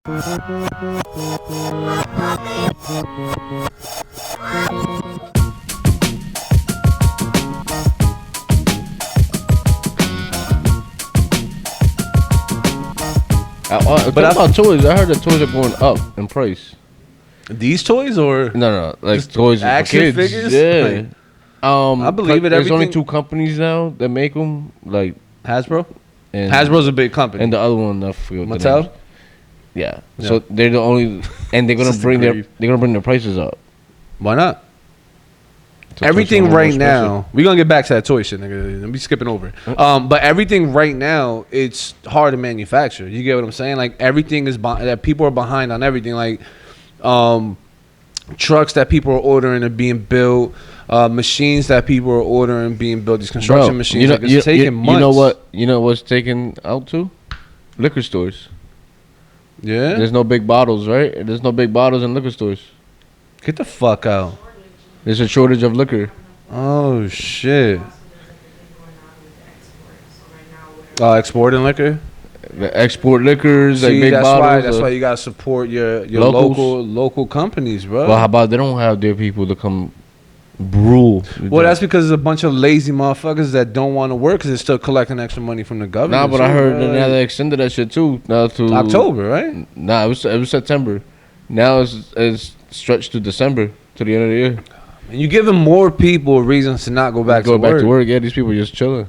But about toys, I heard the toys are going up in price. These toys or no, like just toys action for kids. figures? Yeah. I believe it. There's only 2 companies now that make them, like Hasbro. And Hasbro's a big company, and the other one, I forget what Mattel. Yeah. So they're the only, and they're gonna bring their prices up. Why not? So everything right now, we're gonna get back to that toy shit, nigga. I'm be skipping over it. But everything right now, it's hard to manufacture. You get what I'm saying? Like everything is that people are behind on everything. Like trucks that people are ordering are being built. Machines that people are ordering being built. These construction machines, it's taking months. You know what's taken out to? Liquor stores. Yeah. There's no big bottles, right? There's no big bottles in liquor stores. Get the fuck out. There's a shortage of liquor. Oh shit. Exporting liquor. The export liquors, like big bottles. That's why you gotta support your local companies, bro. Well, how about they don't have their people to come brew? Well, that's because there's a bunch of lazy motherfuckers that don't want to work because they're still collecting extra money from the government. Nah, but I heard that now they extended that shit too. Now to October, right? Nah, it was September. Now it's stretched to December, to the end of the year. And you giving more people reasons to not go back to work. Go back to work. Yeah, these people just chilling.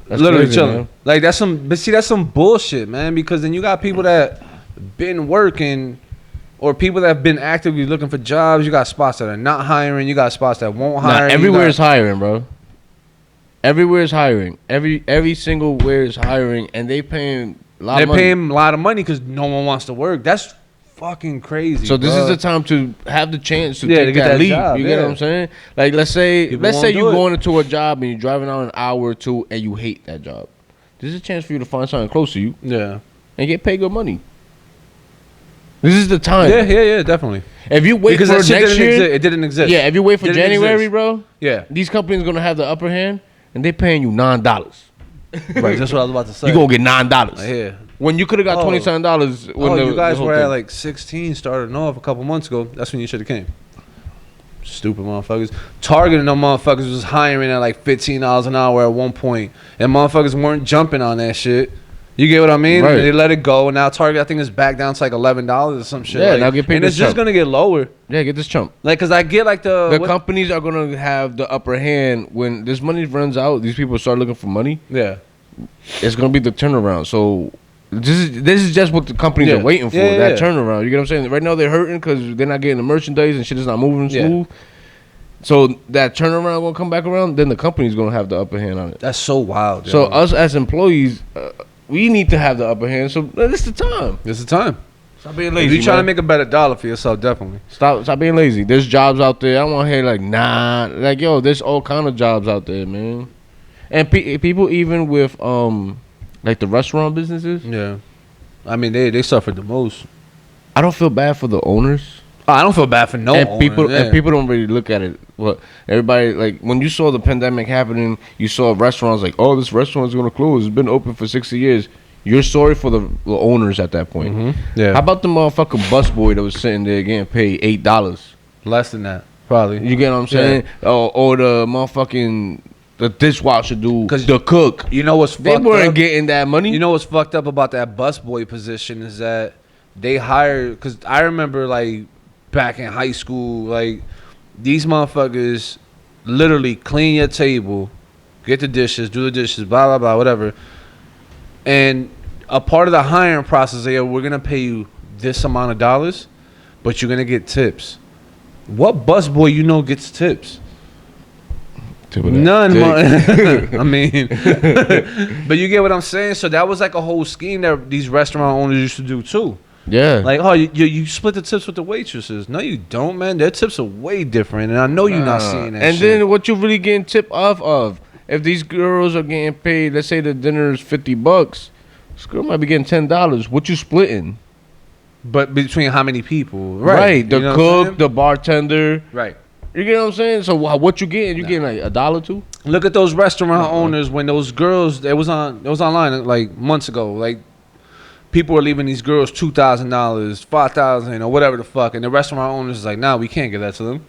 That's literally crazy, chilling. Man. Like that's some bullshit, man. Because then you got people that been working, or people that have been actively looking for jobs. You got spots that are not hiring. You got spots that won't hire. Everywhere is hiring, bro. Everywhere is hiring. Every single where is hiring, and they paying a lot of money. They're paying a lot of money because no one wants to work. That's fucking crazy. So this is the time to have the chance to take that leap. Job, you get what I'm saying? Like let's say you're going into a job and you're driving out an hour or 2 and you hate that job. This is a chance for you to find something close to you. Yeah. And get paid good money. This is the time. Yeah, definitely. If you wait for next year, it didn't exist. Yeah, if you wait for January, bro. Yeah. These companies are gonna have the upper hand and they paying you $9. Right, that's what I was about to say. You gonna get $9. Yeah. When you could have got $27 when you guys were at like 16 starting off a couple months ago. That's when you should have came. Stupid motherfuckers. Target and them motherfuckers was hiring at like $15 an hour at one point. And motherfuckers weren't jumping on that shit. You get what I mean? Right. They let it go. And now Target, I think, is back down to like $11 or some shit. Yeah, like, now get paid. And it's just going to get lower. Yeah, get this chump. Like, because I get like the companies are going to have the upper hand. When this money runs out, these people start looking for money. Yeah. It's going to be the turnaround. So this is just what the companies are waiting for, that turnaround. You get what I'm saying? Right now they're hurting because they're not getting the merchandise and shit is not moving smooth. So that turnaround will come back around, then the company's going to have the upper hand on it. That's so wild. So us as employees, we need to have the upper hand. So this is the time. This is the time. Stop being lazy. If you're trying to make a better dollar for yourself, definitely. Stop being lazy. There's jobs out there. I don't want to hear like, nah. Like, yo, there's all kind of jobs out there, man. And people even with like the restaurant businesses. Yeah. I mean, they suffered the most. I don't feel bad for the owners. I don't feel bad for no owner. And people don't really look at it. Well, everybody, like, when you saw the pandemic happening, you saw restaurants like, oh, this restaurant is going to close. It's been open for 60 years. You're sorry for the owners at that point. Mm-hmm. Yeah. How about the motherfucking busboy that was sitting there getting paid $8? Less than that, probably. You get what I'm saying? Yeah. Or the motherfucking... The dishwasher dude, the cook. You know what's fucked up? They weren't getting that money. You know what's fucked up about that busboy position is that they hired... Because I remember, like, back in high school, like, these motherfuckers literally clean your table, get the dishes, do the dishes, blah, blah, blah, whatever. And a part of the hiring process, we're going to pay you this amount of dollars, but you're going to get tips. What busboy you know gets tips? None. I mean, but you get what I'm saying? So that was like a whole scheme that these restaurant owners used to do too. Yeah. Like, oh, you split the tips with the waitresses. No, you don't, man. Their tips are way different, and I know you're not seeing that and shit. Then what you really getting tip off of? If these girls are getting paid, let's say the dinner is $50, this girl might be getting $10. What you splitting? But between how many people? Right. The cook, the bartender. Right. You get what I'm saying? So what you getting? You getting like $1 too? Look at those restaurant owners when those girls. It was online like months ago. Like people are leaving these girls $2,000, $5,000, or whatever the fuck, and the restaurant owners is like, nah, we can't give that to them.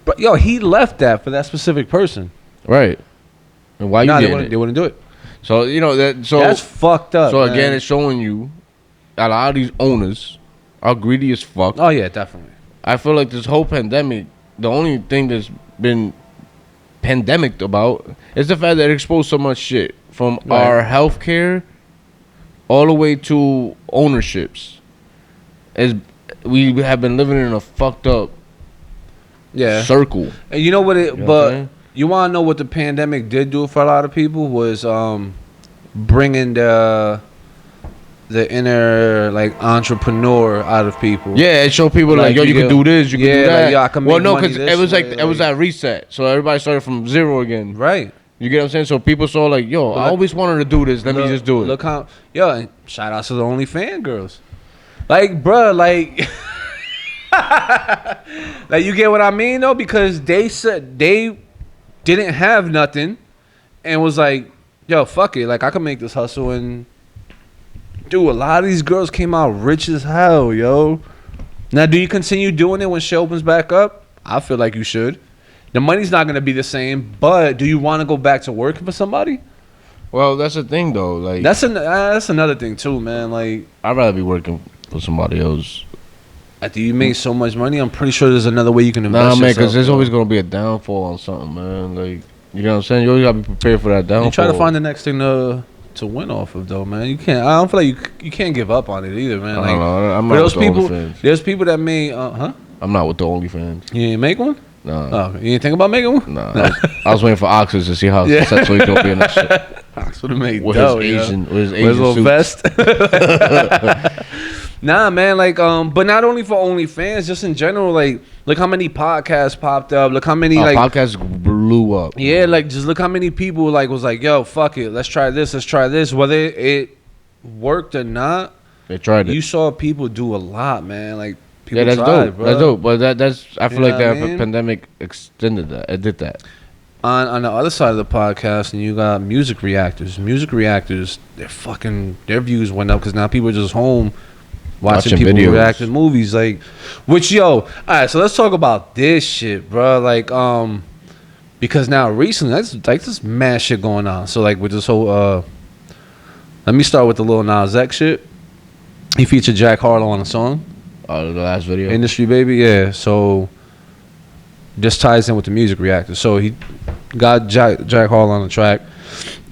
But yo, he left that for that specific person. Right. And why you they wouldn't do it. So you know that's fucked up. So man. again, it's showing you a lot of these owners are greedy as fuck. Oh yeah, definitely. I feel like this whole pandemic, the only thing that's been pandemic about is the fact that it exposed so much shit from our healthcare all the way to ownerships. As we have been living in a fucked up circle. And you know what but you want to know what the pandemic did do for a lot of people was bringing the inner like entrepreneur out of people. Yeah, it showed people like yo, you can do this, you can do that. Like, yo, I can make money because it was like it was that reset. So everybody started from zero again. Right. You get what I'm saying? So people saw like, yo, I always wanted to do this. Let me just do it. Look how and shout out to the OnlyFans girls. Like, bruh, like like you get what I mean though? Because they said they didn't have nothing and was like, yo, fuck it. Like I can make this hustle. And dude, a lot of these girls came out rich as hell, yo. Now, do you continue doing it when shit opens back up? I feel like you should. The money's not going to be the same, but do you want to go back to working for somebody? Well, that's the thing, though. Like that's another thing, too, man. Like I'd rather be working for somebody else. After you make so much money, I'm pretty sure there's another way you can invest. Nah, man, because there's always going to be a downfall on something, man. Like, you know what I'm saying? You always got to be prepared for that downfall. You try to find the next thing to win off of, though, man. You can't. I don't feel like you can't give up on it either, man. Like, I'm not with the OnlyFans. There's people that made, I'm not with the OnlyFans. You didn't make one? No. Oh, you didn't think about making one? No. I was waiting for Oxus to see how successful he's gonna be in that shit. Ox would have made with dough, his with his little suits. vest. Nah, man, like, but not only for OnlyFans, just in general, like, look how many podcasts popped up. Look how many podcasts blew up. Yeah, man. Like, just look how many people like was like, yo, fuck it, let's try this. Whether it worked or not, they tried it. You saw people do a lot, man. Like, people that's tried, dope. bro. That's dope. But that's I feel like that pandemic extended that. It did that. On the other side of the podcast, and you got music reactors. Music reactors, their views went up because now people are just home watching people videos. react to movies. Like, which, yo, all right, so let's talk about this shit, bro. Like, because now recently, there's mad shit going on. So, like, with this whole, let me start with the Lil Nas X shit. He featured Jack Harlow on a song. The last video. Industry Baby, yeah. So, this ties in with the music reactor. So, he got Jack Harlow on the track.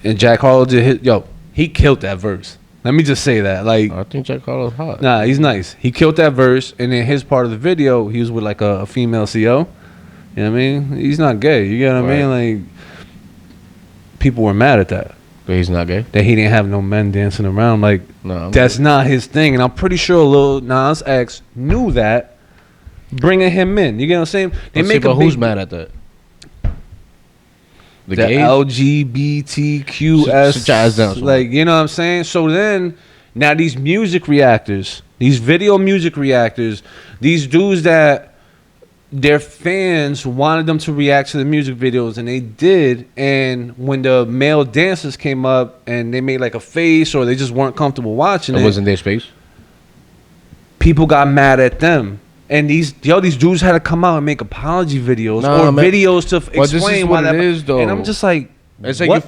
And Jack Harlow he killed that verse. Let me just say that. Like, I think Jack Harlow's hot. Nah, he's nice. He killed that verse. And in his part of the video, he was with, like, a female CO. You know what I mean? He's not gay. You get what I mean? Like, people were mad at that. But he's not gay? That he didn't have no men dancing around. Like, no, that's not his thing. And I'm pretty sure Lil Nas X knew that, bringing him in. You get what I'm saying? Who's mad at that? The LGBTQS. Like, you know what I'm saying? So then, now these music reactors, these video music reactors, these dudes that their fans wanted them to react to the music videos, and they did. And when the male dancers came up and they made like a face or they just weren't comfortable watching it, wasn't their space. People got mad at them, and these dudes had to come out and make apology videos videos to explain why that is. Though, and I'm just like, it's like you're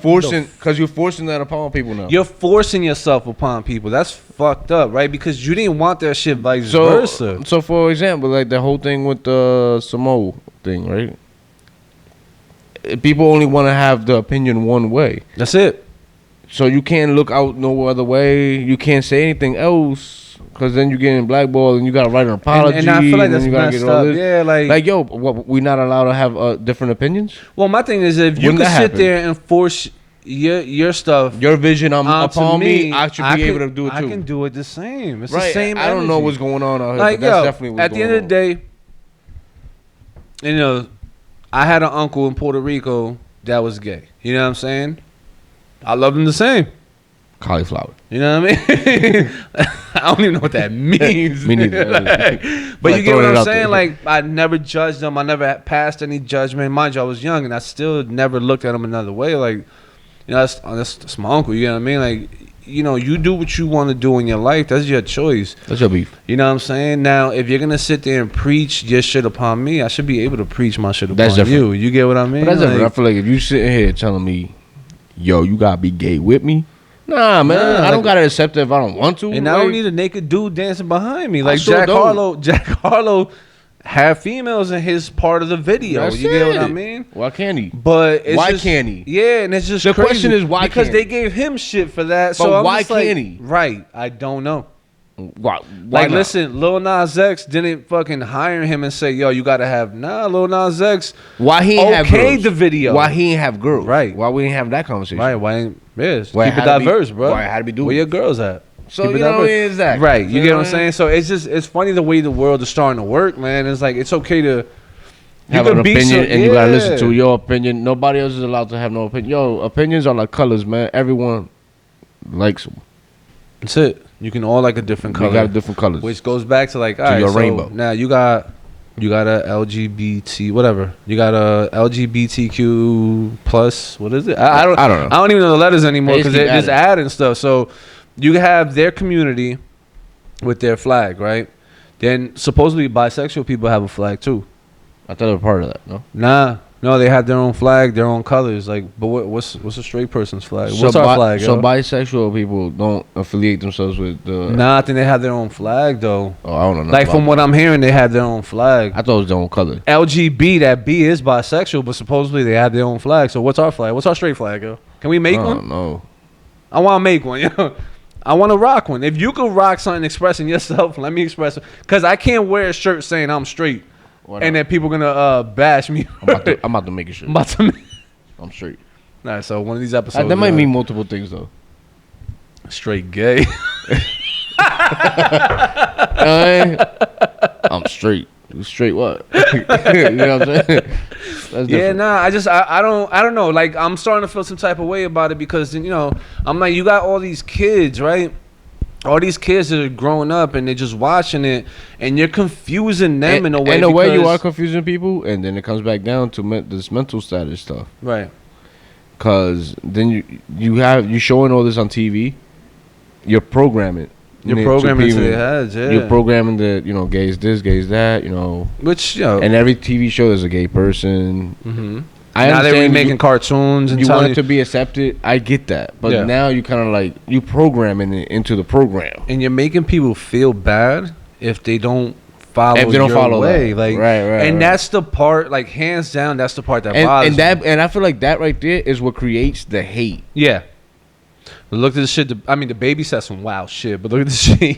forcing that upon people now. You're forcing yourself upon people. That's fucked up, right? Because you didn't want that shit vice versa. So, for example, like the whole thing with the Samoa thing, right? People only want to have the opinion one way. That's it. So you can't look out no other way. You can't say anything else. Because then you're getting blackballed and you got to write an apology. And I feel like that's messed up. Yeah, like, yo, we not allowed to have different opinions? Well, my thing is, if you can sit there and force your stuff, your vision upon me, I should be able to do it too. I can do it the same. It's the same I don't know what's going on out here, like, but that's definitely what's going on. At the end of the day, you know, I had an uncle in Puerto Rico that was gay. You know what I'm saying? I loved him the same. Cauliflower. You know what I mean? I don't even know what that means. Me neither. But you get what I'm saying? Like, I never judged them. I never passed any judgment. Mind you, I was young, and I still never looked at him another way. Like, you know, that's my uncle. You know what I mean? Like, you know, you do what you want to do in your life. That's your choice. That's your beef. You know what I'm saying? Now, if you're gonna sit there and preach your shit upon me, I should be able to preach my shit upon you. You get what I mean? But that's different. I feel like if you sitting here telling me, yo, you gotta be gay with me. Nah, man, I don't gotta accept it if I don't want to. And I don't need a naked dude dancing behind me. Like Jack Harlow have females in his part of the video. You get what I mean? Why can't he? But it's why can't he? Yeah, and it's just the crazy question is why? Because they gave him shit for that. But so why can't he? Right, I don't know. Why like, not? Listen, Lil Nas X didn't fucking hire him and say, "Yo, you gotta have." Nah, Lil Nas X. Why he ain't have girls? The video? Why he ain't have girls? Right? Why we ain't have that conversation? Right? Why ain't? Yes. Keep it diverse, bro. Why had to be doing? Where your girls at? So you know exactly. Right. You get what I'm saying? So it's funny the way the world is starting to work, man. It's like it's okay to have an opinion, and you gotta listen to your opinion. Nobody else is allowed to have no opinion. Yo, opinions are like colors, man. Everyone likes them. That's it. You can all like a different color. You got different colors, which goes back to like, all right, your so rainbow. Now you got a LGBT whatever. You got a LGBTQ plus. What is it? I don't know. I don't even know the letters anymore because they're just adding stuff. So you have their community with their flag, right? Then supposedly bisexual people have a flag too. I thought they were part of that. No, they have their own flag, their own colors. Like, but what's a straight person's flag? What's our flag? So bisexual people don't affiliate themselves with the. Nah, I think they have their own flag though. Oh, I don't know. Like from what I'm hearing, they have their own flag. I thought it was their own color. LGB, that B is bisexual, but supposedly they have their own flag. So what's our flag? What's our straight flag, yo? Can we make one? No. I want to make one, yo. I want to rock one. If you could rock something expressing yourself, let me express it. Because I can't wear a shirt saying I'm straight. And then people gonna bash me. I'm about to make a shirt. I'm straight. All right, so one of these episodes. That might mean multiple things though. Straight gay. I'm straight. Straight what? You know what I'm saying? Yeah, nah. I don't know. Like I'm starting to feel some type of way about it because I'm like, you got all these kids, right? All these kids that are growing up and they're just watching it, and you're confusing them in a way. In a way, you are confusing people, and then it comes back down to this mental status stuff, right? Because then you showing all this on TV, you're programming. You're programming to their heads, yeah. You're programming that gay is this, gay is that, Which and every TV show there's a gay person. Mm-hmm. Now they're remaking cartoons and you want it to be accepted. I get that, but now you kind of like you programming it into the program, and you're making people feel bad if they don't follow. If they don't follow way, that. Like right, and that's the part, like hands down, that's the part that bothers me. And I feel like that right there is what creates the hate. Yeah. Look at the shit. The baby said some wild shit, but look at the shit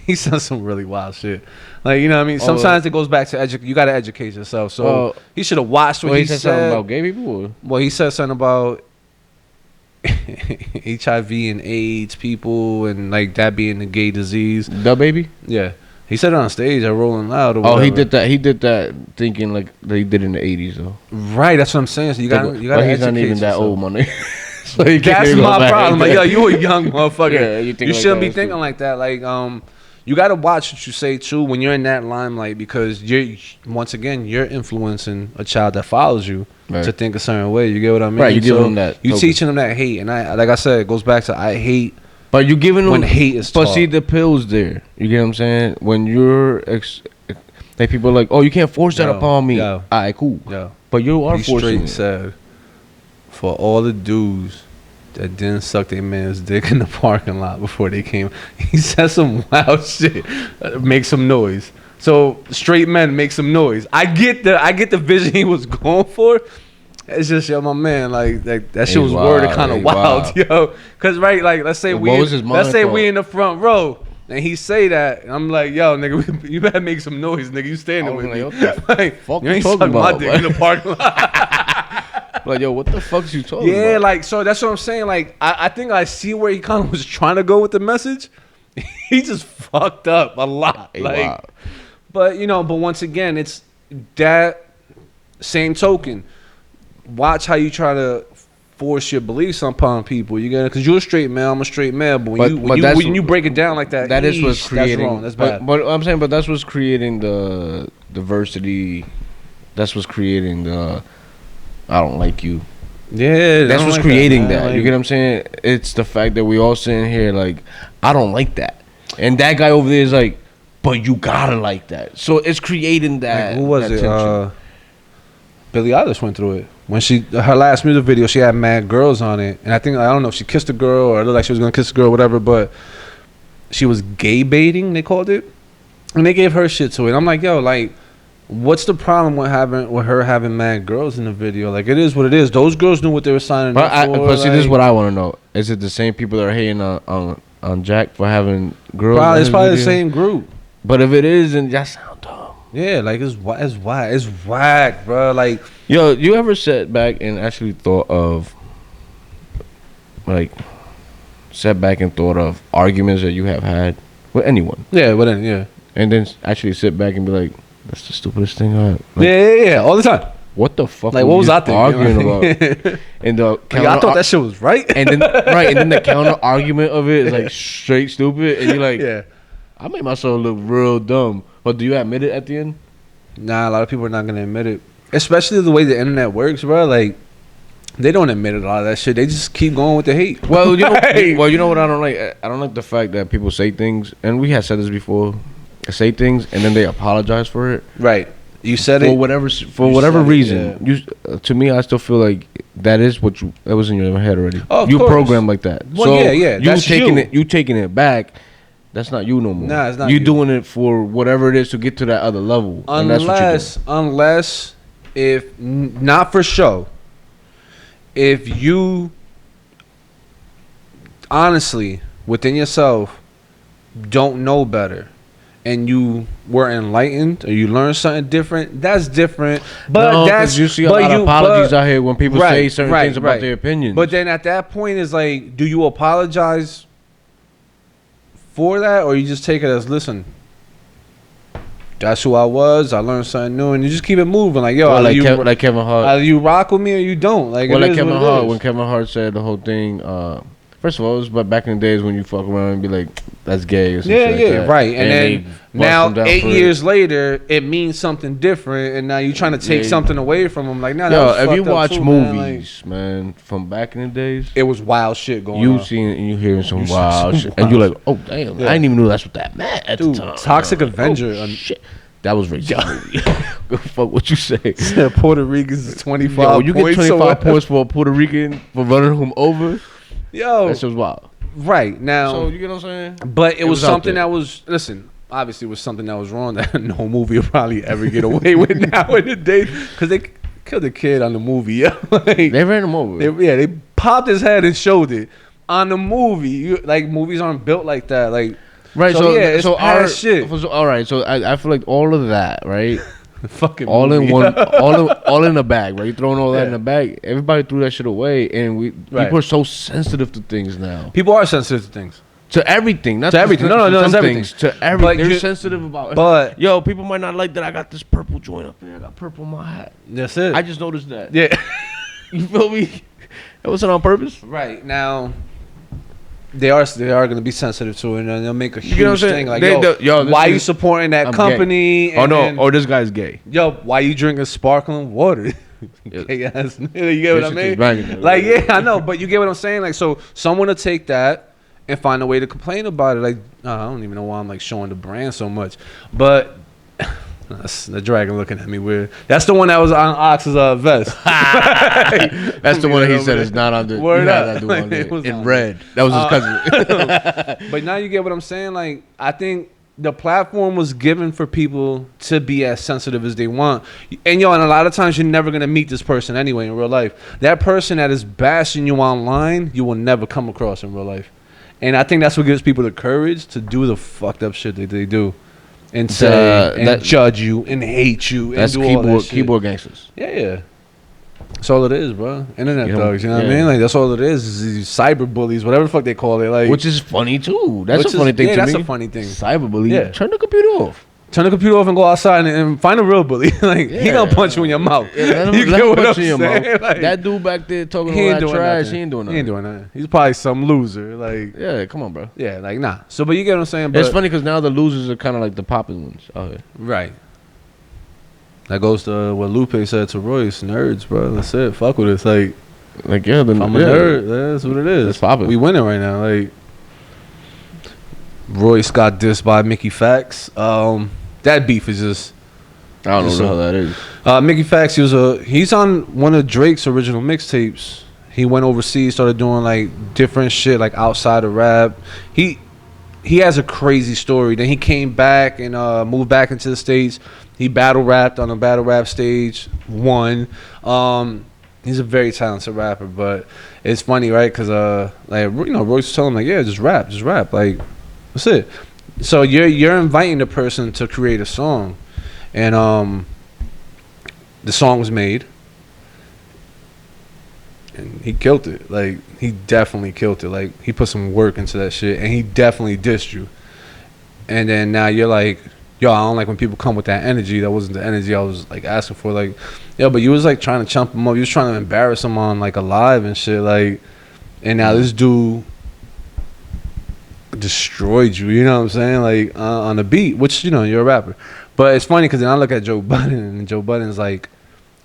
he said some really wild shit. Like, you know what I mean? Sometimes it goes back to you got to educate yourself. So he should have watched what he said. Something about gay people? Or? Well, he said something about HIV and AIDS people and like that being the gay disease. The baby? Yeah. He said it on stage at Rolling Loud. Or he did that. He did that thinking like they did in the 80s, though. Right. That's what I'm saying. So you got to educate he's not even yourself. That old, money. So that's my problem. Like, yo, you a young motherfucker. Yeah, you shouldn't be thinking too. like that. Like, you gotta watch what you say too when you're in that limelight because you're influencing a child that follows you to think a certain way. You get what I mean? Right. You giving them that. You teaching them that hate, and like I said, it goes back to I hate. But you giving them when hate is taught. But see, the pills there. You get what I'm saying? When you're like people are like, oh, you can't force that upon me. All right, cool. Yeah. But you are forcing it. Said, for all the dudes that didn't suck their man's dick in the parking lot before they came, he said some wild shit. Make some noise. So straight men make some noise. I get the vision he was going for. It's just my man, like that shit was worded kind of wild, yo. Cause right, like let's say we in the front row. And he say that, and I'm like, yo, nigga, you better make some noise, nigga. You standing with me. Like, fuck you ain't sucking my dick in the parking lot. Like, yo, what the fuck's you talking about? Yeah, like, so that's what I'm saying. Like, I think I see where he kind of was trying to go with the message. He just fucked up a lot. Like, but, but once again, it's that same token. Watch how you try to force your beliefs upon people. You get it? Because you're a straight male, I'm a straight male. But when you break it down like that, that is what's creating. That's wrong. That's bad. But I'm saying, that's what's creating the diversity. That's what's creating the I don't like you. Yeah, that's what's like creating that. Like, you get what I'm saying? It's the fact that we all sitting here like, I don't like that, and that guy over there is like, but you gotta like that. So it's creating that. Like, who was that it? tension. Billie Eilish went through it when her last music video. She had mad girls on it, and I don't know if she kissed a girl or it looked like she was gonna kiss a girl, or whatever. But she was gay baiting, they called it, and they gave her shit to it. I'm like, yo, like, what's the problem with her having mad girls in the video? Like, it is what it is. Those girls knew what they were signing up for. But see, this is what I want to know: is it the same people that are hating on Jack for having girls? It's probably the same group. But if it is, then that sound dumb. Yeah, like it's whack, bro. Like, yo, you ever sat back and actually thought of, like, arguments that you have had with anyone? Yeah, but then and then actually sit back and be like, that's the stupidest thing I. Like, yeah, all the time. What the fuck? Like, what was I thinking? Arguing about? And the I thought that shit was right. And then and then the counter argument of it is like straight stupid, and you're like, yeah, I made myself look real dumb. But do you admit it at the end? Nah, a lot of people are not gonna admit it, especially the way the internet works, bro. Like, they don't admit a lot of that shit. They just keep going with the hate. Well, you know what I don't like. I don't like the fact that people say things, and we have said this before. Say things and then they apologize for it. Right. You said for it for whatever reason. Yeah. To me, I still feel like that is what that was in your head already. Oh, you programmed like that. Well, so yeah. You taking it back. That's not you no more. Nah, it's not you. Doing it for whatever it is to get to that other level. Unless if not for show, if you honestly within yourself don't know better and you were enlightened or you learned something different, that's different. But no, that's you see a lot of apologies out here when people say certain things about their opinions. But then at that point is like, do you apologize for that, or you just take it as, listen, that's who I was, I learned something new, and you just keep it moving? Like, yo, like Kevin Hart, either you rock with me or you don't. Like, like Kevin Hart, when Kevin Hart said the whole thing, first of all, it was back in the days when you fuck around and be like, that's gay or something. Yeah, like right. And then now 8 years later, it means something different, and now you're trying to take something away from them. Like, nah, if you watch movies, man, from back in the days, it was wild shit going on. You seen and you hearing some wild shit, and you're like, oh damn, I didn't even know that's what that meant at the time. Toxic Avenger, shit. That was racist. Go fuck what you say. Puerto Ricans is 25 you points. Get 25 points for a Puerto Rican for running him over. Yo, that shit was wild. Right now, so you get what I'm saying? But it was something that was, listen, obviously it was something that was wrong that no movie will probably ever get away with now in the day, because they killed a kid on the movie. Yeah, like, they ran him over. They popped his head and showed it on the movie. Like, movies aren't built like that. Like, right. It's past shit. All right. So I feel like all of that, right? Fucking all movie. In one, all in the bag, right? You throwing all that in the bag. Everybody threw that shit away, and people are so sensitive to things now. People are sensitive to things. To everything, not to everything. No, it's everything. To everything. They're sensitive about it. But yo, people might not like that I got this purple joint up here. I got purple in my hat. That's it. I just noticed that. Yeah. You feel me? That wasn't on purpose. Right now, they are going to be sensitive to it, and they'll make a huge thing like, yo, why you supporting that company? Gay. Oh no, this guy's gay. Yo, why you drinking sparkling water? Gay ass nigga, you get what I mean? Like, yeah, I know, but you get what I'm saying? Like, so someone will take that and find a way to complain about it. Like, I don't even know why I'm like showing the brand so much, but that's the dragon looking at me weird. That's the one that was on Ox's vest. That's the one that he said is not on the word up. In red. That was his cousin. But now you get what I'm saying. Like, I think the platform was given for people to be as sensitive as they want. And and a lot of times you're never gonna meet this person anyway in real life. That person that is bashing you online, you will never come across in real life. And I think that's what gives people the courage to do the fucked up shit that they do. And say and judge you and hate you. That's and do all that shit. Keyboard gangsters. Yeah. That's all it is, bro. Internet thugs, you know what I mean? Like, that's all it is these cyber bullies, whatever the fuck they call it. Like, which is funny too. That's a funny thing to me. That's a funny thing. Cyber bully. Yeah. Turn the computer off. Turn the computer off and go outside and find a real bully. Like, he gonna punch you in your mouth. Yeah, you get what I'm saying? Like, that dude back there talking all that trash, he ain't doing nothing. He ain't doing nothing. He's probably some loser. Like, yeah, come on, bro. Yeah, like, nah. So, but you get what I'm saying? But it's funny because now the losers are kind of like the popular ones out here. Right. That goes to what Lupe said to Royce. Nerds, bro. That's it. Fuck with us. Like, Like, yeah, I'm a nerd. That's what it is. It's popping. We winning right now. Like, Royce got dissed by Mickey Fax. That beef is just. I don't know how that is. Mickey Fax, he's on one of Drake's original mixtapes. He went overseas, started doing like different shit, like outside of rap. He has a crazy story. Then he came back and moved back into the States. He battle rapped on a battle rap stage, won. He's a very talented rapper, but it's funny, right? Because Royce was telling him like, yeah, just rap, like that's it. So you're inviting the person to create a song. And the song was made, and he killed it. Like, he definitely killed it. Like, he put some work into that shit, and he definitely dissed you. And then now you're like, yo, I don't like when people come with that energy. That wasn't the energy I was like asking for. Like, yo, but you was like trying to chump him up. You was trying to embarrass him on like a live and shit. Like, and now this dude destroyed you. You know what I'm saying? Like on the beat, which you're a rapper. But it's funny because then I look at Joe Budden, and Joe Budden's like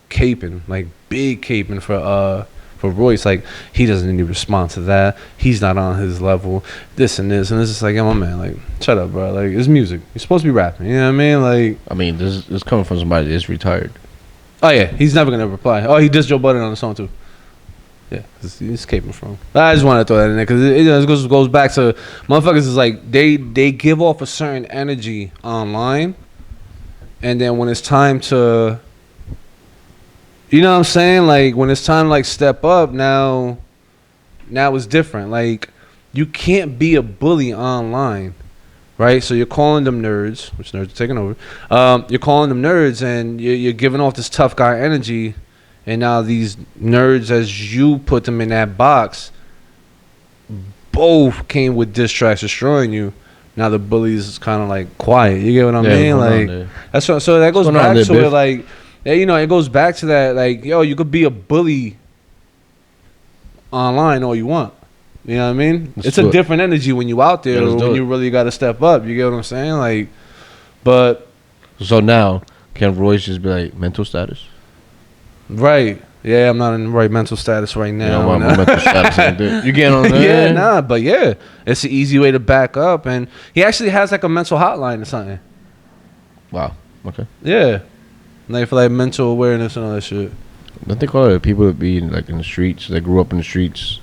caping, like big caping for Royce. Like, he doesn't even respond to that. He's not on his level. This and this, and it's just like, yo, my man, like, shut up, bro. Like, it's music. You're supposed to be rapping. You know what I mean? Like, I mean, this is coming from somebody that's retired. Oh yeah, he's never gonna reply. Oh, he dissed Joe Budden on the song too. Yeah, he's caping from. I just want to throw that in there because it goes back to motherfuckers is like they give off a certain energy online. And then when it's time to, you know what I'm saying? Like, when it's time to, like, step up, now it's different. Like, you can't be a bully online, right? So you're calling them nerds, which nerds are taking over. You're calling them nerds, and you're giving off this tough guy energy. And now these nerds, as you put them in that box, both came with diss tracks destroying you. Now the bullies is kind of like quiet. You get what I mean? Like, that's what. So that goes back to it. Like, it goes back to that. Like, yo, you could be a bully online all you want. You know what I mean? It's a different energy when you out there. When you really got to step up. You get what I'm saying? Like, but so now can Royce just be like mental status? Right. Yeah, I'm not in the right mental status right now. Yeah, my mental status. You getting on there? Yeah, but yeah, it's an easy way to back up, and he actually has like a mental hotline or something. Wow. Okay. Yeah, like for like mental awareness and all that shit. Don't they call it people that be like in the streets? That grew up in the streets,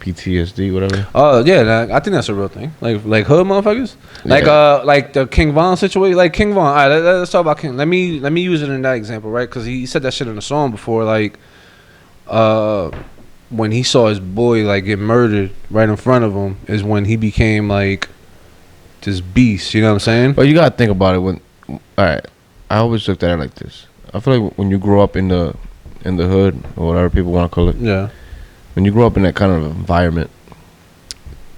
PTSD, whatever. Oh yeah, I think that's a real thing. Like hood motherfuckers. Yeah. Like the King Von situation. Like King Von. All right, let's talk about King. Let me use it in that example, right? Because he said that shit in a song before. Like, when he saw his boy like get murdered right in front of him is when he became like this beast. You know what I'm saying? But you gotta think about it. All right, I always looked at it like this. I feel like when you grow up in the hood or whatever people want to call it. Yeah. When you grow up in that kind of environment,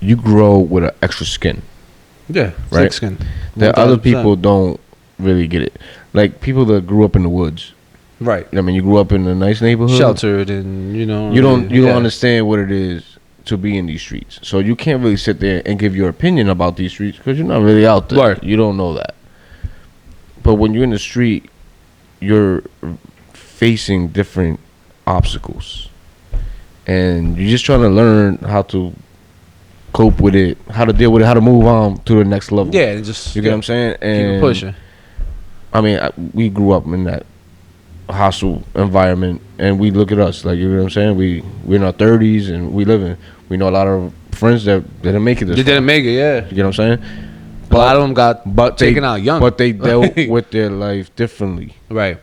you grow with an extra skin. Yeah, right. Thick skin. That other people don't really get it. Like people that grew up in the woods. Right. I mean, you grew up in a nice neighborhood, sheltered, and you don't understand what it is to be in these streets. So you can't really sit there and give your opinion about these streets because you're not really out there. Right. You don't know that. But when you're in the street, you're facing different obstacles. And you're just trying to learn how to cope with it, how to deal with it, how to move on to the next level. Yeah, just you get what I'm saying? And keep it pushing. I mean, we grew up in that hostile environment, and we look at us like, you know what I'm saying? We're in our 30s, and we know a lot of friends that didn't make it. They didn't make it, yeah. You get what I'm saying? But a lot of them got taken out young. But they dealt with their life differently. Right.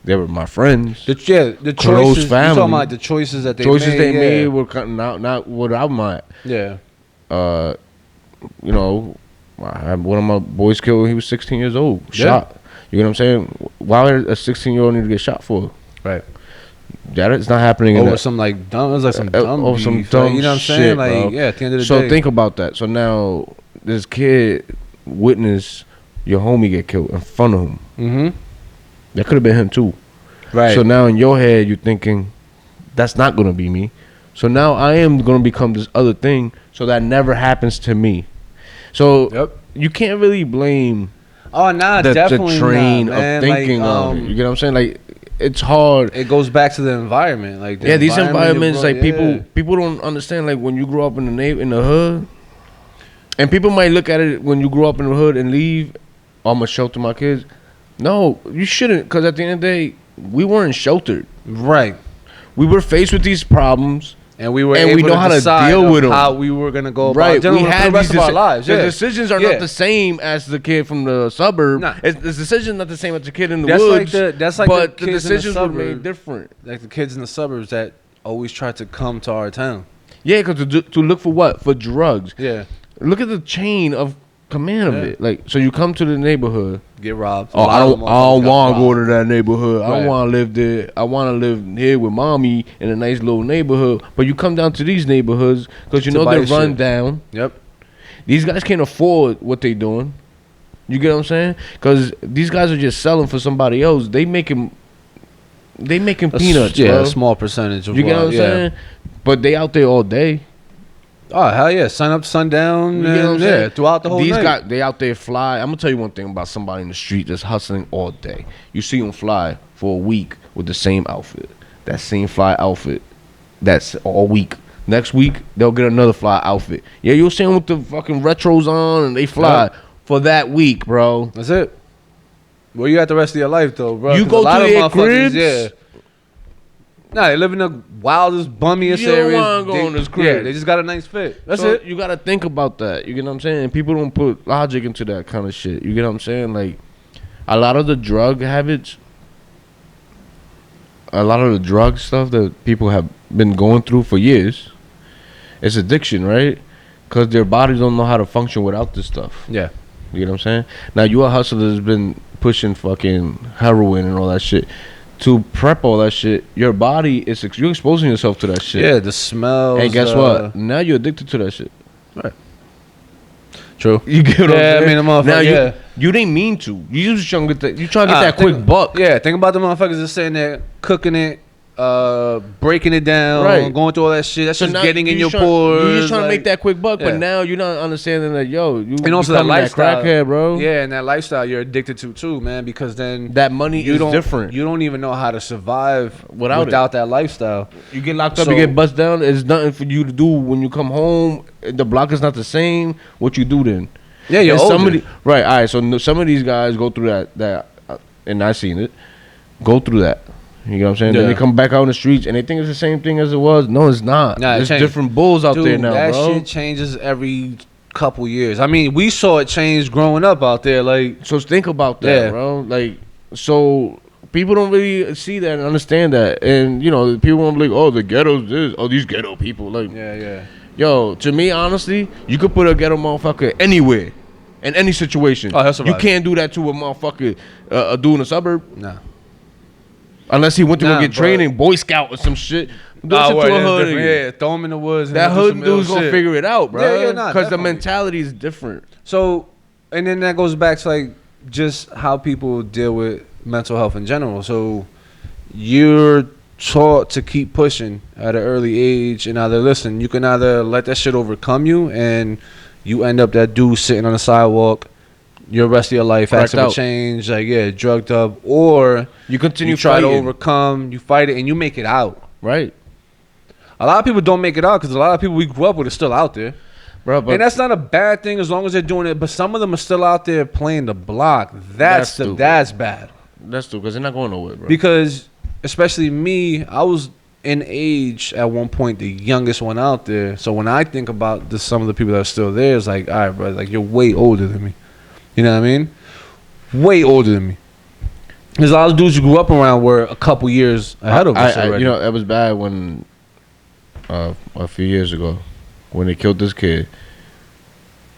They were my friends. The choices. Family. You're talking about the choices that they made were not what I'm at. Yeah. You know, I had one of my boys killed when he was 16 years old. Shot. You know what I'm saying? Why would a 16-year-old need to get shot for? Right. That is not happening. Over some like dumb. It was like some dumb. Over some dumb. You know what I'm saying? Shit, like, bro. yeah. At the end of the day. So think about that. So now this kid witnessed your homie get killed in front of him. Mm-hmm. That could have been him too. Right. So now in your head you're thinking, that's not gonna be me. So now I am gonna become this other thing, so that never happens to me. So you can't really blame definitely the train not, man. of thinking on it. You get what I'm saying? Like it's hard. It goes back to the environment, like these environments, like people don't understand. Like when you grow up in the hood, and people might look at it when you grow up in the hood and leave. I'm gonna shelter my kids. No, you shouldn't, because at the end of the day, we weren't sheltered. Right. We were faced with these problems. And we know how to deal with them. How we were gonna go about dealing with the rest of our lives. The decisions are not the same as the kid from the suburb. Nah. The decision's not the same as the kid in the woods. But the decisions were made different. Like the kids in the suburbs that always try to come to our town. Yeah, because to look for what? For drugs. Yeah. Look at the chain of command of it. Like, so you come to the neighborhood, get robbed. Oh, I don't want to go to that neighborhood. Right. I don't want to live there. I want to live here with mommy in a nice little neighborhood. But you come down to these neighborhoods because you know they're run down. Yep. These guys can't afford what they doing. You get what I'm saying? Because these guys are just selling for somebody else. They making peanuts. Yeah, bro. A small percentage of you get what I'm saying? But they out there all day. Oh, hell yeah. Sun up, sundown, throughout the whole night. These guys, they out there fly. I'm going to tell you one thing about somebody in the street that's hustling all day. You see them fly for a week with the same outfit. That same fly outfit. That's all week. Next week, they'll get another fly outfit. Yeah, you'll see them with the fucking retros on and they fly for that week, bro. That's it. Where you at the rest of your life, though, bro? You go to their cribs? Yeah. Nah, they live in the wildest, bummiest areas. You don't want to go in this crib. Yeah, they just got a nice fit. That's it. You got to think about that. You get what I'm saying? People don't put logic into that kind of shit. You get what I'm saying? Like, a lot of the drug habits, a lot of the drug stuff that people have been going through for years, it's addiction, right? Because their bodies don't know how to function without this stuff. Yeah. You get what I'm saying? Now, you a hustler that's been pushing fucking heroin and all that shit. To prep all that shit, your body is you're exposing yourself to that shit. Yeah, the smells. And guess what? Now you're addicted to that shit. Right. True. You get what I'm saying? I mean, the motherfucker. Now you didn't mean to. You just trying to get that quick buck. Yeah, think about the motherfuckers that's sitting there cooking it, breaking it down, going through all that shit. That's just getting in your pores. You're just trying to make that quick buck, but now you're not understanding that, and also that lifestyle, crackhead, bro. Yeah, and that lifestyle you're addicted to too, man. Because then that money is different. You don't even know how to survive without that lifestyle. You get locked up, you get bust down. There's nothing for you to do when you come home. The block is not the same. What you do then? Yeah, you're older. Right. All right. So some of these guys go through that, and I seen it. Go through that. You know what I'm saying? Yeah. Then they come back out in the streets and they think it's the same thing as it was. No, it's not. Nah, there's different bulls out there now, that bro. That shit changes every couple years. I mean, we saw it change growing up out there. Like, so think about that, bro. Like, so people don't really see that and understand that. And, you know, people won't be like, oh, the ghetto's this. Oh, these ghetto people. Like, yeah. Yo, to me, honestly, you could put a ghetto motherfucker anywhere. In any situation. Oh, that's right. You can't do that to a motherfucker, a dude in a suburb. Nah. Unless he went to go get training, Boy Scout or some shit. Do shit to a hood. Yeah, throw him in the woods. That hood dude's gonna figure it out, bro. Yeah, because the mentality is different. So, and then that goes back to like just how people deal with mental health in general. So, you're taught to keep pushing at an early age, and either listen, you can either let that shit overcome you, and you end up that dude sitting on the sidewalk. Your rest of your life asking for change, like drugged up, or you continue. You try to overcome, you fight it, and you make it out. Right. A lot of people don't make it out because a lot of people we grew up with are still out there, bro. And that's not a bad thing as long as they're doing it. But some of them are still out there playing the block. That's bad. That's true because they're not going nowhere, bro. Because especially me, I was in age at one point the youngest one out there. So when I think about some of the people that are still there, it's like, all right, bro, like you're way older than me. You know what I mean? Way older than me. There's a lot of dudes you grew up around were a couple years ahead of us already. You know, it was bad when a few years ago when they killed this kid.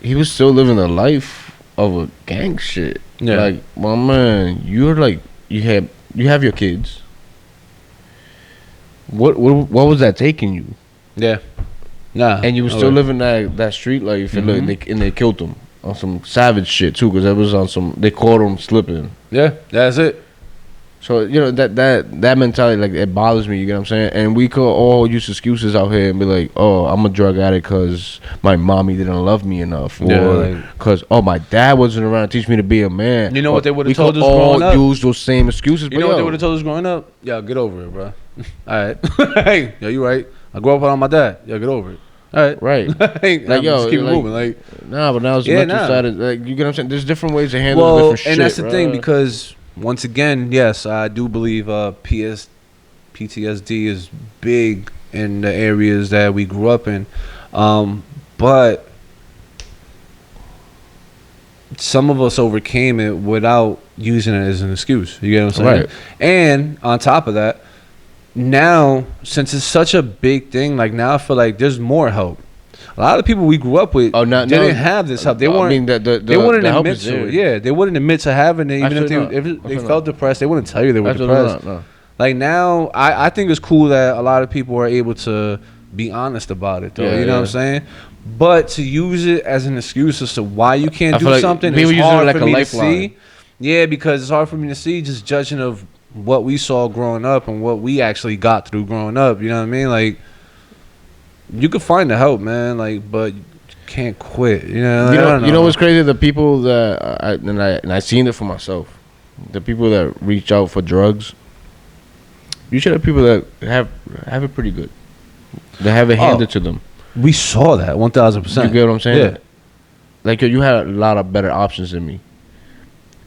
He was still living a life of a gang shit. Yeah. Like, my man, you're like you have your kids. What was that taking you? Yeah. Nah. And you were still living that street life, and they killed him. On some savage shit too, because that was on some. They caught him slipping. Yeah, that's it. So, you know, that mentality, like, it bothers me, you get what I'm saying? And we could all use excuses out here and be like, oh, I'm a drug addict because my mommy didn't love me enough. Or because, my dad wasn't around to teach me to be a man. You know what they would have told us growing up? We all use those same excuses. You know what they would have told us growing up? Yo, get over it, bro. All right. Hey, yo, you right. I grew up without my dad. Yo, get over it. All right. Right. Like, yo, just keep it moving. Like, nah, but now it's mental side. Like, you get what I'm saying? There's different ways to handle different shit. And that's the thing, because once again, yes, I do believe PTSD is big in the areas that we grew up in. But some of us overcame it without using it as an excuse. You get what I'm saying? Right. And on top of that, now, since it's such a big thing, like, now I feel like there's more help. A lot of the people we grew up with didn't have this help. They weren't. I mean, they wouldn't admit to it. Yeah, they wouldn't admit to having it. Even if they felt depressed, they wouldn't tell you they were depressed. No. Like, now, I think it's cool that a lot of people are able to be honest about it, though. Yeah, you know what I'm saying? But to use it as an excuse as to why you can't do something, it's hard for me to see. Yeah, because it's hard for me to see, just judging of what we saw growing up and what we actually got through growing up. You know what I mean? Like, you could find the help, man. Like, but you can't quit. You know. You know what's crazy? The people that I seen it for myself. The people that reach out for drugs. You should have people that have it pretty good. They have it handed to them. We saw that 1,000%. You get what I'm saying? Yeah. Like, you had a lot of better options than me,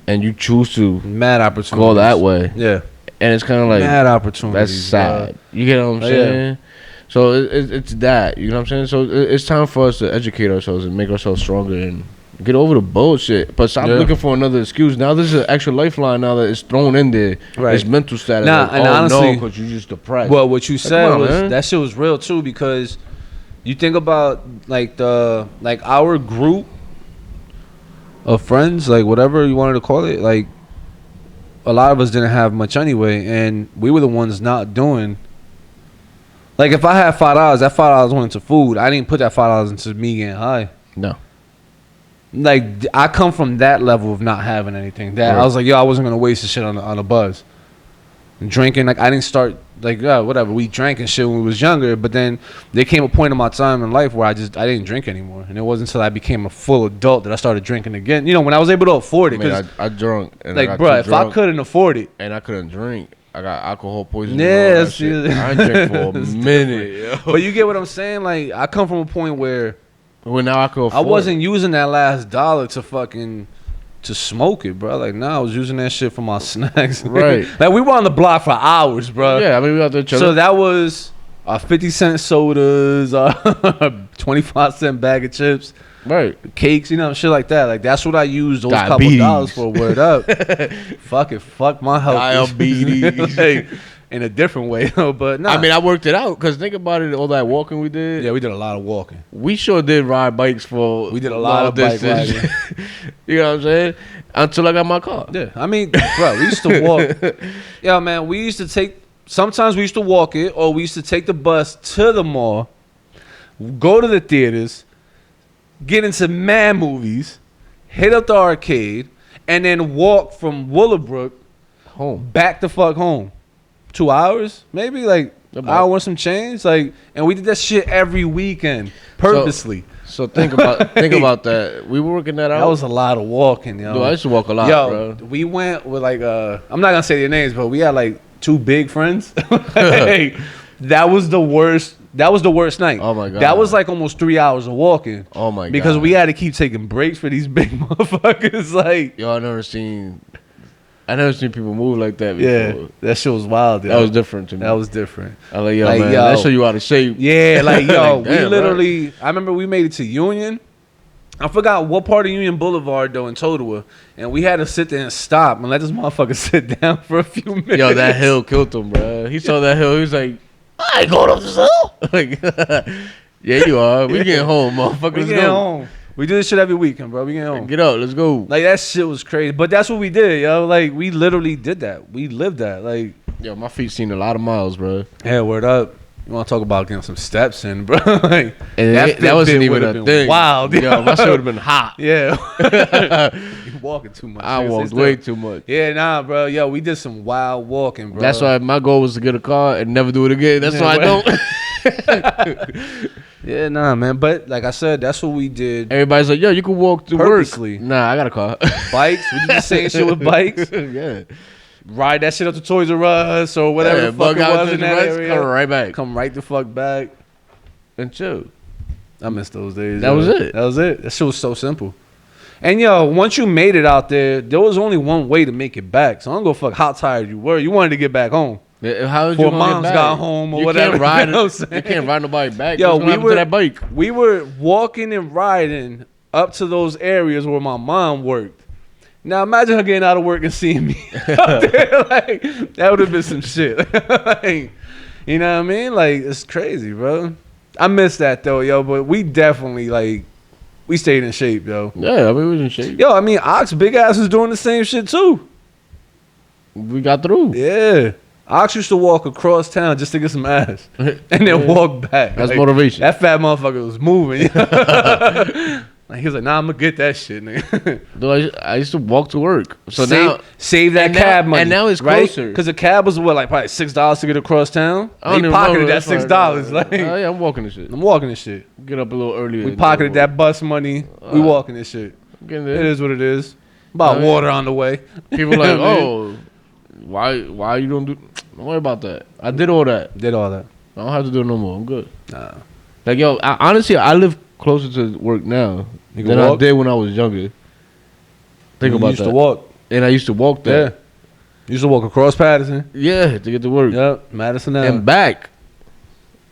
and you choose to mad opportunities go that way. Yeah. And it's kind of like mad opportunities. That's sad. You get what I'm saying? Yeah. So it's that. You know what I'm saying? So it's time for us to educate ourselves and make ourselves stronger and get over the bullshit. But stop looking for another excuse. Now there's an extra lifeline now that is thrown in there. Right. It's mental status. Nah, like, and honestly, because you're just depressed. Well, what you said was that shit was real too, because you think about like our group of friends, like whatever you wanted to call it, like a lot of us didn't have much anyway, and we were the ones not doing. Like, if I had $5, that $5 went into food. I didn't put that $5 into me getting high. No. Like, I come from that level of not having anything. That I was like, yo, I wasn't gonna waste the shit on a buzz. And drinking, like, I didn't start like whatever. We drank and shit when we was younger, but then there came a point in my time in life where I didn't drink anymore, and it wasn't until I became a full adult that I started drinking again. You know, when I was able to afford it. I drunk. And like, bro, if I couldn't afford it, and I couldn't drink. I got alcohol poisoning. Yeah, I drank for a minute. Yo. But you get what I'm saying? Like, I come from a point where now I could afford I wasn't using that last dollar to smoke it, bro. Like, I was using that shit for my snacks. Right. Like, we were on the block for hours, bro. Yeah, I mean, we out there chilling. So that was 50-cent sodas, 25-cent bag of chips. Right. Cakes, you know, shit like that. Like, that's what I used those couple dollars for. Word up. Fuck my health. Diabetes. Like, in a different way, though. But nah. I mean, I worked it out, because think about it, all that walking we did. Yeah, we did a lot of walking. We sure did ride bikes for. We did a lot of bike riding. You know what I'm saying? Until I got my car. Yeah. I mean, bro, we used to walk. Yeah, man, we used to sometimes we used to walk it, or we used to take the bus to the mall, go to the theaters, get into mad movies, hit up the arcade, and then walk from Willowbrook back to fuck home. 2 hours, maybe, like hour and some change, like, and we did that shit every weekend purposely. So think about that. We were working that out. That was a lot of walking, yo. Dude, I used to walk a lot, bro. We went with like I'm not gonna say their names, but we had like two big friends. Hey, that was the worst. That was the worst night. Oh my god. That was like almost 3 hours of walking. Oh my god. Because we had to keep taking breaks for these big motherfuckers. Like, yo, I never seen people move like that before. Yeah, that shit was wild, yo. That was different to me. That was different. I like, yo, man, that show you out of shape. Yeah, like, yo, like, damn, we literally, right? I remember we made it to Union. I forgot what part of Union Boulevard, though, in Totowa. And we had to sit there and stop and let this motherfucker sit down for a few minutes. Yo, that hill killed him, bro. He saw that hill. He was like, I ain't going up this hill. Like, yeah, you are. We getting home, motherfucker. We getting home. We do this shit every weekend, bro. We get home. Get up, let's go. Like, that shit was crazy. But that's what we did, yo. Like, we literally did that. We lived that. Like, yo, my feet seen a lot of miles, bro. Yeah, word up. You want to talk about getting some steps in, bro? Like, and that wasn't even a thing. Wild. Yo, my shit would have been hot. Yeah. walking too much. I walked way too much. Yeah, nah, bro. Yo, we did some wild walking, bro. That's why my goal was to get a car and never do it again. That's why I don't. Yeah, nah, man. But like I said, that's what we did. Everybody's like, yo, you can walk to Purposely. work. Nah, I got a car. Bikes. We did the same shit with bikes. Yeah. Ride that shit up to Toys R Us or whatever the fuck it was in that area. Come right back. Come right the fuck back. And chill. I miss those days. That was it. That was it. That shit was so simple. And yo, once you made it out there was only one way to make it back. So I don't go fuck how tired you were. You wanted to get back home. How did Before you moms got home or whatever. Can't ride you know what I'm you can't ride nobody back. Yo, we were that bike. We were walking and riding up to those areas where my mom worked. Now imagine her getting out of work and seeing me out there. Like, that would have been some shit. Like, you know what I mean? Like, it's crazy, bro. I miss that though, yo. But we definitely we stayed in shape, yo. Yeah, I mean, we was in shape. Yo, I mean, Ox Big Ass was doing the same shit too. We got through. Yeah. Ox used to walk across town just to get some ass and then walk back. That's motivation. That fat motherfucker was moving. Like, he was like, nah, I'm going to get that shit, nigga. Dude, I used to walk to work. So save that cab money. And now it's closer. Because the cab was, what, like probably $6 to get across town? They pocketed that $6. Like, yeah, I'm walking this shit. I'm walking this shit. Get up a little earlier. We pocketed that bus money. We walking this shit. It is what it is. About water on the way. People like, oh, why you don't do... Don't worry about that. I did all that. Did all that. I don't have to do it no more. I'm good. Nah. Like, yo, honestly, I live closer to work now than I did when I was younger. Think about that. You used to walk. And I used to walk there. Yeah. You used to walk across Patterson. Yeah, to get to work. Yep, Madison Ave. And back.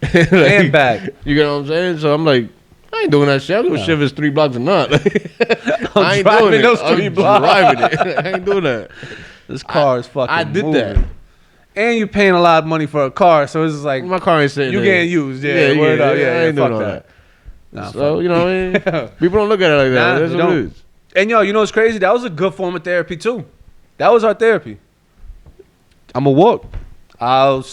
Like, and back. You get what I'm saying? So I'm like, I ain't doing that shit. I don't give a shit if it's 3 blocks or not. I ain't doing it. Those 3 blocks. I'm driving it. I ain't doing that. This car is fucking I did moving. that. And you paying a lot of money for a car, so it's just like my car ain't sitting you there. getting used. Yeah, I ain't doing all that. Nah, so you know what I mean? People don't look at it like that. That's what it is. And yo, you know what's crazy? That was a good form of therapy too. That was our therapy. I'ma walk. I'll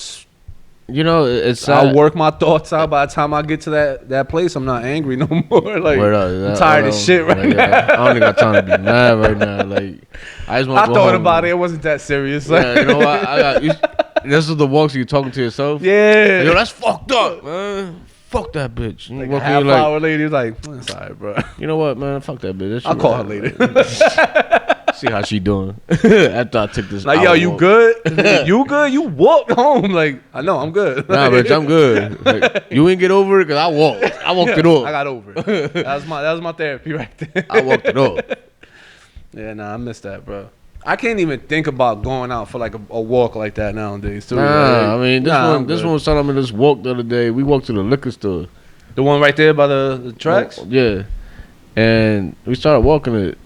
work my thoughts out. By the time I get to that place, I'm not angry no more. Like, I'm tired of shit right now. I don't even got time to be mad right now. Like, I just want to go thought home. about it. It wasn't that serious. Yeah, you know what? This is the walks you talking to yourself. Yeah. Like, yo, that's fucked up, man. Fuck that bitch. Like a half hour later, he's like, it's all right, bro. You know what, man? Fuck that bitch. I'll call her later. See how she doing after I took this. Like, yo, you good? You good? You walked home. Like, I know, I'm good. Nah, bitch, I'm good. Like, you ain't get over it because I walked. I walked it off. I got over it. That was my therapy right there. I walked it off. Yeah, nah, I miss that, bro. I can't even think about going out for like a walk like that nowadays. Too. Nah, I mean, this one was telling me this walk the other day. We walked to the liquor store. The one right there by the tracks? Yeah. And we started walking it.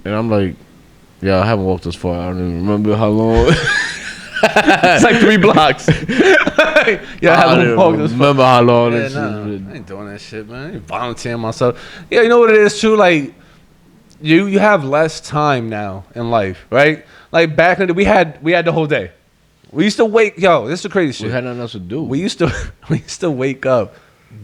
And I'm like, yeah, I haven't walked this far. I don't even remember how long. It's like 3 blocks. Yeah, I haven't walked this far. Remember how long this I ain't doing that shit, man. I ain't volunteering myself. Yeah, you know what it is, too? Like, you have less time now in life, right? Like, back in the day, we had the whole day. We used to wake, yo, this is the crazy shit. We had nothing else to do. We used to wake up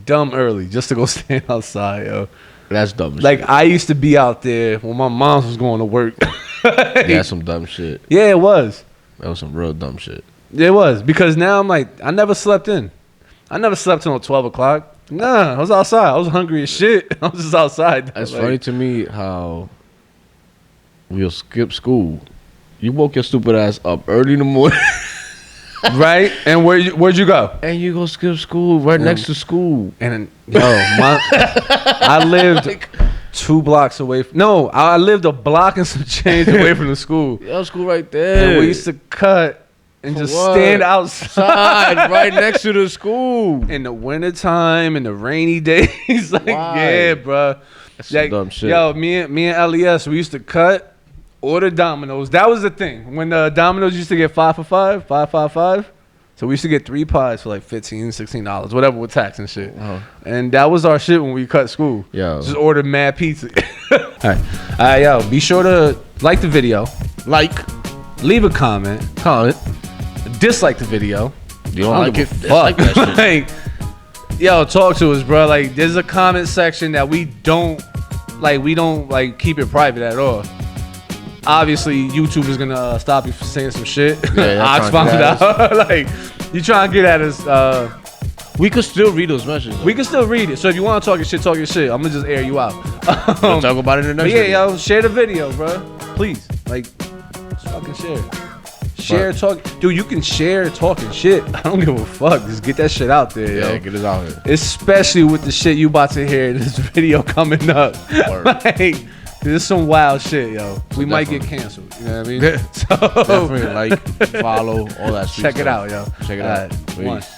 dumb early just to go stand outside, yo. That's dumb shit. Like, I used to be out there when my mom was going to work. That's some dumb shit. Yeah, it was. That was some real dumb shit. It was. Because now I'm like, I never slept in. I never slept until 12 o'clock. Nah, I was outside. I was hungry as shit. I was just outside. It's funny to me how we'll skip school. You woke your stupid ass up early in the morning. Right? And where'd you go? And you go skip school right next to school. And I lived 2 blocks away. I lived a block and some change away from the school. Yo, school right there. And we used to cut and just stand outside right next to the school. In the wintertime, in the rainy days. Like, yeah, bro. That's some dumb shit. Yo, me and LES, we used to cut. Order Domino's. That was the thing. When the Domino's used to get 5 for $5, 5. So we used to get 3 pies for like $15, $16, whatever with tax and shit. Uh-huh. And that was our shit when we cut school. Yo. Just order mad pizza. All right, yo, be sure to like the video. Leave a comment. Dislike the video. You don't like it? Fuck that shit. Like, yo, talk to us, bro. Like, there's a comment section that we don't keep it private at all. obviously YouTube is gonna stop you from saying some shit. Yeah, Ox found it out. Like, you trying to get at us. We could still read those messages. We can still read it. So if you want to talk your shit, I'm gonna just air you out. We'll talk about it in the next video. Yo, share the video, bro. Please, like, just fucking share. Share talk, dude. You can share talking shit. I don't give a fuck. Just get that shit out there, yo. Yeah, get it out here. Especially with the shit you about to hear in this video coming up. Like, there's some wild shit, yo. We might get canceled. You know what I mean? So definitely like, follow, all that. Check it out, yo. Check it out. Peace.